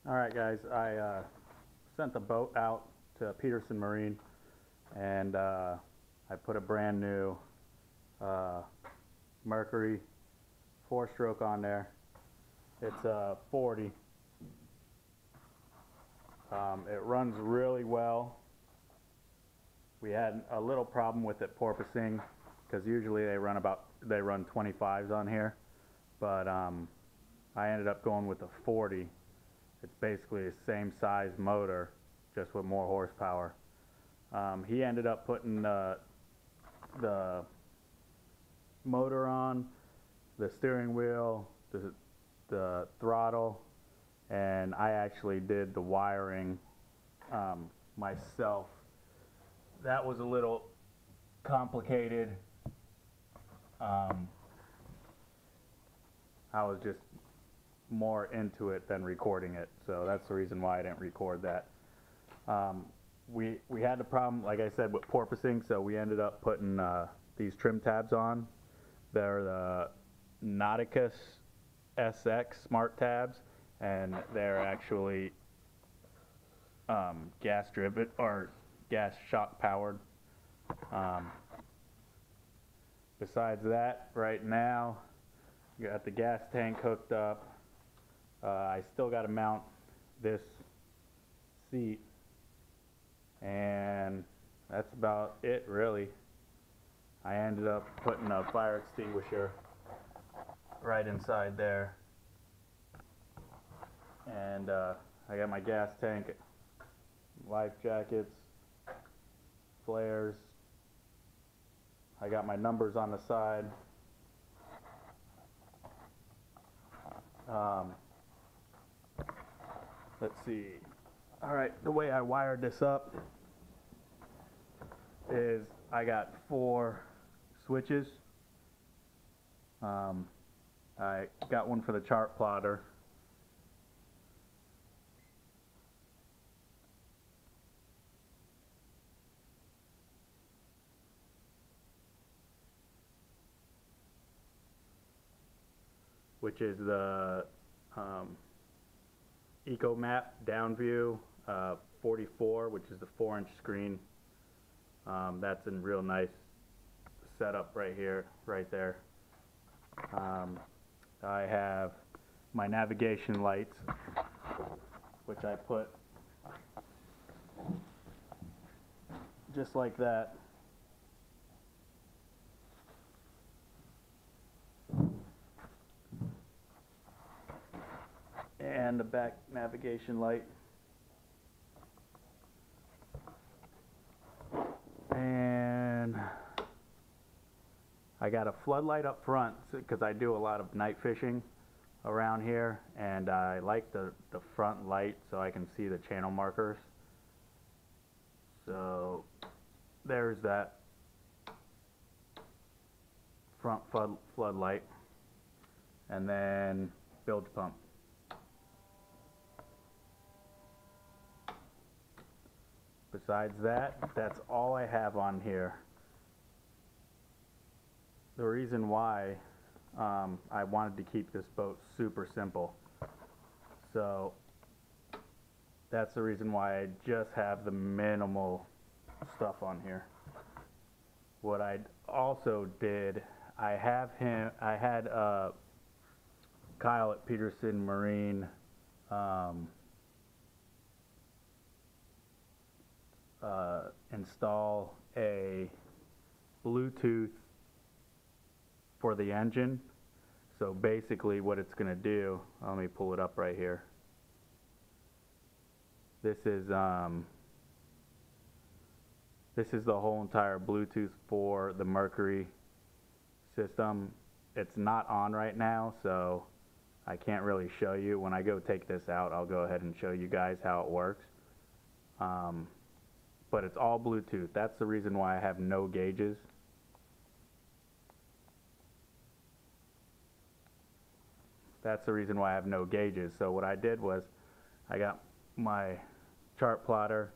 Alright guys, I sent the boat out to Peterson Marine and I put a brand new Mercury 4-stroke on there. It's a 40. It runs really well. We had a little problem with it porpoising because usually they run 25s on here, but I ended up going with a 40. It's basically the same size motor, just with more horsepower. He ended up putting the motor on, the steering wheel, the throttle, and I actually did the wiring myself. That was a little complicated. I was just more into it than recording it, so that's the reason why I didn't record that. We had the problem, like I said, with porpoising, so we ended up putting these trim tabs on. They're the Nauticus SX smart tabs, and they're actually gas driven or gas shock powered. Besides that, right now you got the gas tank hooked up. I still got to mount this seat, and that's about it really. I ended up putting a fire extinguisher right inside there, and I got my gas tank, life jackets, flares. I got my numbers on the side. Let's see. Alright, the way I wired this up is I got 4 switches. I got one for the chart plotter. Which is the EcoMap down view 44, which is the 4-inch screen. That's in real nice setup right here, right there. I have my navigation lights, which I put just like that. And the back navigation light. And I got a floodlight up front because I do a lot of night fishing around here, and I like the front light so I can see the channel markers. So there's that front floodlight, and then bilge pump. Besides that, that's all I have on here. The reason why I wanted to keep this boat super simple, so that's the reason why I just have the minimal stuff on here. What I also did, I had Kyle at Peterson Marine install a Bluetooth for the engine. So basically what it's going to do, let me pull it up right here. This is the whole entire Bluetooth for the Mercury system. It's not on right now, so I can't really show you. When I go take this out, I'll go ahead and show you guys how it works. But it's all Bluetooth. That's the reason why I have no gauges. That's the reason why I have no gauges. So what I did was, I got my chart plotter.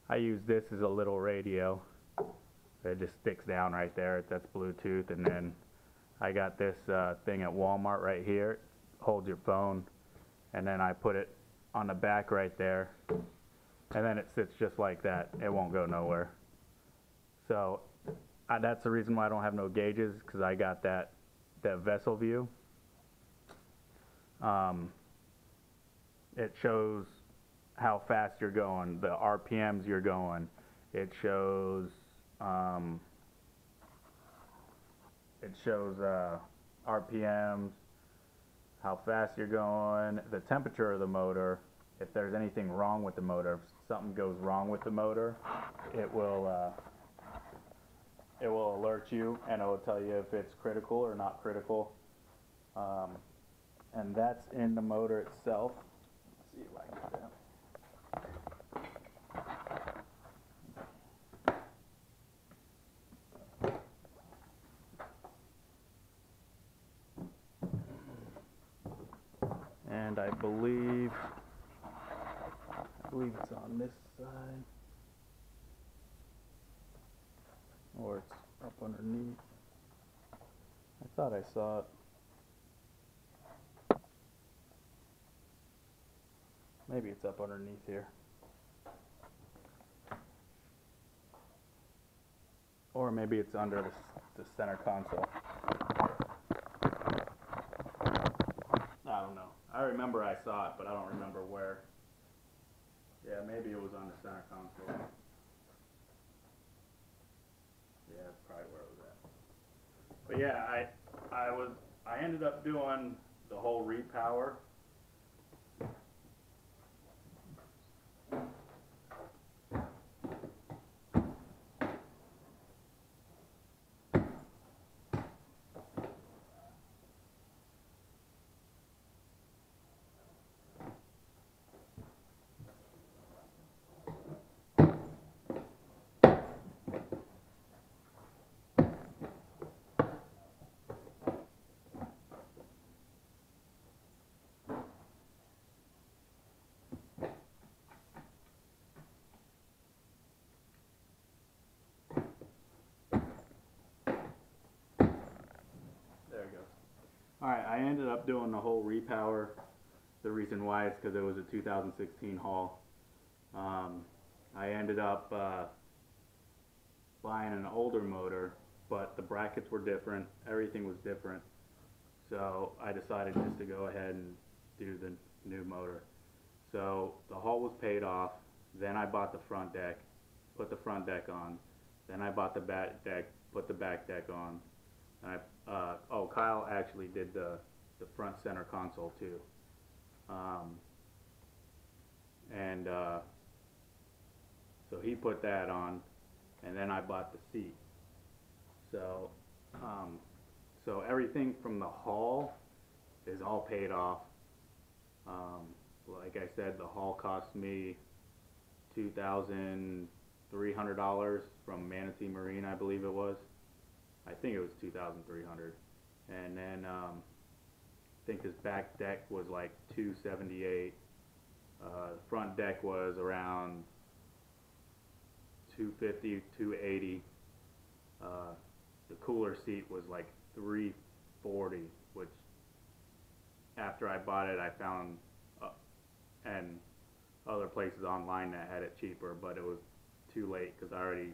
I use this as a little radio. It just sticks down right there. That's Bluetooth. And then I got this thing at Walmart right here. Holds your phone. And then I put it on the back right there, and then it sits just like that. It won't go nowhere. So that's the reason why I don't have no gauges, because I got that vessel view. It shows how fast you're going, the RPMs you're going. It shows RPMs, how fast you're going, the temperature of the motor. If there's anything wrong with the motor, if something goes wrong with the motor, it will alert you, and it will tell you if it's critical or not critical. And that's in the motor itself. Let's see if I can get that. And I believe it's on this side, or it's up underneath. I thought I saw it. Maybe it's up underneath here. Or maybe it's under the center console. I don't know. I remember I saw it, but I don't remember where. Yeah, maybe it was on the center console. Yeah, that's probably where it was at. But yeah, I ended up doing the whole repower. Alright, I ended up doing the whole repower. The reason why is because it was a 2016 haul. I ended up buying an older motor, but the brackets were different, everything was different. So I decided just to go ahead and do the new motor. So the haul was paid off, then I bought the front deck, put the front deck on, then I bought the back deck, put the back deck on. And Kyle actually did the front center console too. So he put that on, and then I bought the seat. So everything from the haul is all paid off. Like I said, the haul cost me $2,300 from Manatee Marine, I believe it was. I think it was 2,300, and then I think his back deck was like 278. Front deck was around 250, 280. The cooler seat was like 340, which after I bought it, I found and other places online that had it cheaper, but it was too late because I already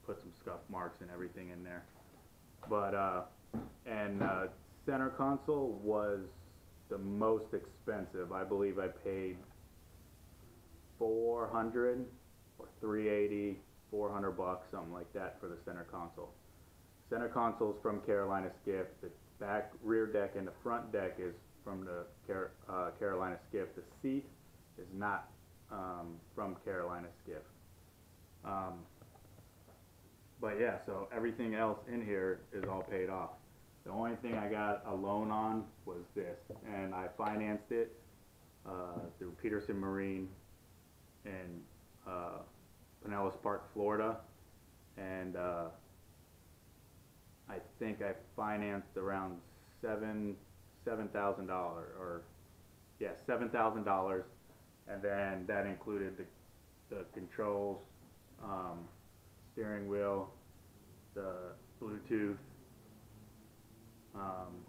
put some scuff marks and everything in there. But center console was the most expensive. I believe I paid $400 or $380, $400, something like that for the center console. Center console is from Carolina Skiff. The back rear deck and the front deck is from the Carolina Skiff. The seat is not from Carolina Skiff. But yeah, so everything else in here is all paid off. The only thing I got a loan on was this, and I financed it through Peterson Marine in Pinellas Park, Florida, and I think I financed around $7,000, or yeah, $7,000, and then that included the controls, steering wheel, the Bluetooth,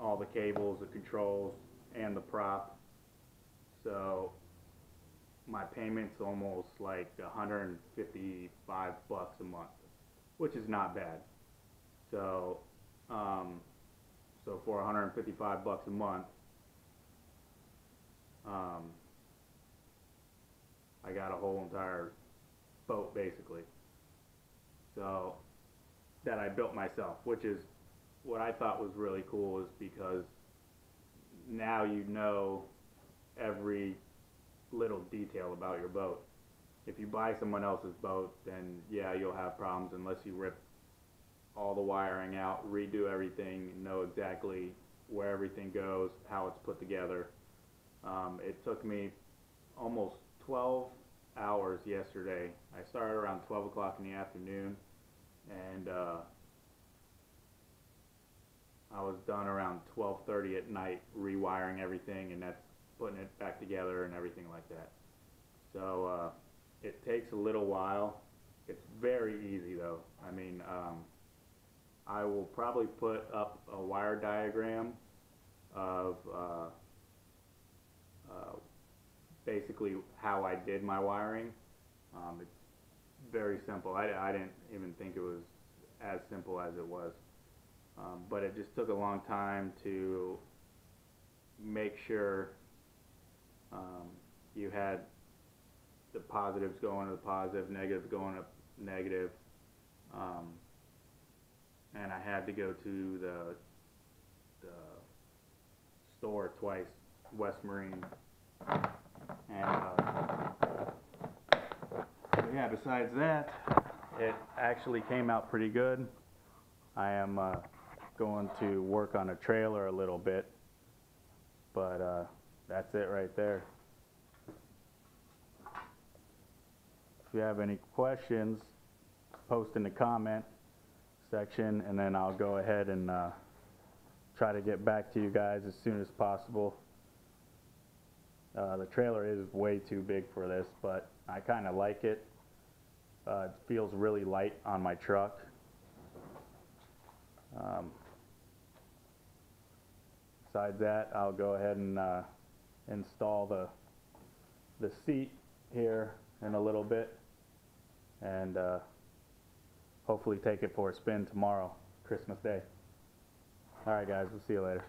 all the cables, the controls, and the prop. So my payment's almost like 155 bucks a month, which is not bad. So, so for 155 bucks a month, I got a whole entire boat basically. So that I built myself, which is what I thought was really cool, is because now you know every little detail about your boat. If you buy someone else's boat, then yeah, you'll have problems unless you rip all the wiring out, redo everything, know exactly where everything goes, how it's put together. It took me almost 12 hours yesterday. I started around 12 o'clock in the afternoon, and I was done around 12:30 at night rewiring everything, and that's putting it back together and everything like that. So it takes a little while. It's very easy though. I mean, I will probably put up a wire diagram of basically how I did my wiring. It's very simple. I didn't even think it was as simple as it was. But it just took a long time to make sure you had the positives going to the positive, negatives going to negative, and I had to go to the store twice, West Marine, and yeah, besides that, it actually came out pretty good. I am going to work on a trailer a little bit, but that's it right there. If you have any questions, post in the comment section, and then I'll go ahead and try to get back to you guys as soon as possible. The trailer is way too big for this, but I kind of like it. It feels really light on my truck. Besides that, I'll go ahead and install the seat here in a little bit, and hopefully take it for a spin tomorrow, Christmas Day. Alright guys, we'll see you later.